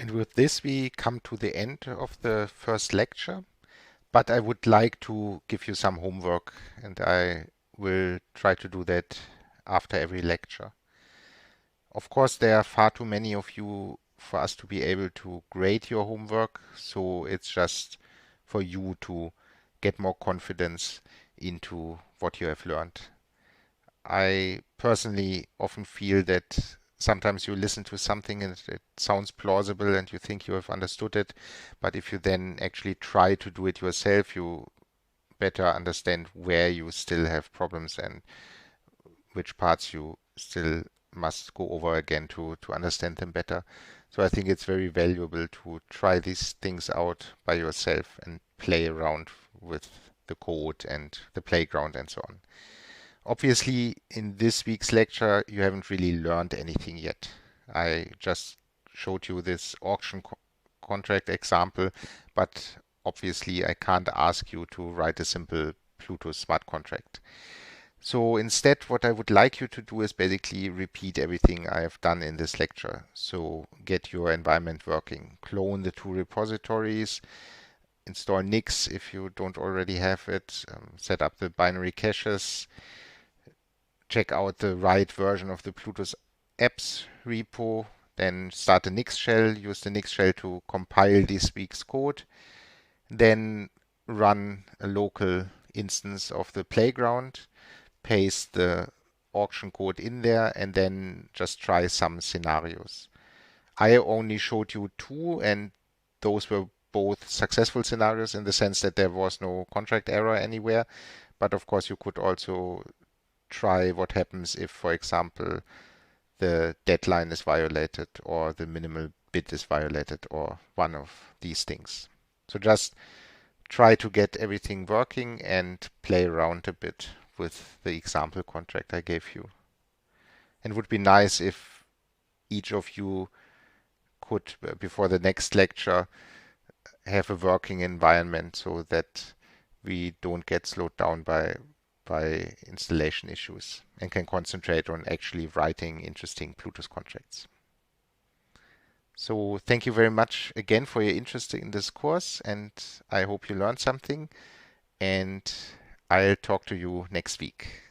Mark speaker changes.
Speaker 1: And with this, we come to the end of the first lecture. But I would like to give you some homework, and I will try to do that after every lecture. Of course, there are far too many of you for us to be able to grade your homework, so it's just for you to get more confidence into what you have learned. I personally often feel that sometimes you listen to something and it sounds plausible and you think you have understood it, but if you then actually try to do it yourself, you better understand where you still have problems and which parts you still must go over again to understand them better. So I think it's very valuable to try these things out by yourself and play around with the code and the playground and so on. Obviously, in this week's lecture, you haven't really learned anything yet. I just showed you this auction contract example, but obviously I can't ask you to write a simple Plutus smart contract. So instead, what I would like you to do is basically repeat everything I have done in this lecture. So get your environment working, clone the two repositories, install Nix if you don't already have it, set up the binary caches, check out the right version of the Plutus apps repo, then start the Nix shell, use the Nix shell to compile this week's code, then run a local instance of the playground, paste the auction code in there, and then just try some scenarios. I only showed you two, and those were both successful scenarios in the sense that there was no contract error anywhere. But of course, you could also try what happens if, for example, the deadline is violated or the minimal bid is violated or one of these things. So just try to get everything working and play around a bit with the example contract I gave you. And it would be nice if each of you could, before the next lecture, have a working environment so that we don't get slowed down by installation issues and can concentrate on actually writing interesting Plutus contracts. So thank you very much again for your interest in this course, and I hope you learned something, and I'll talk to you next week.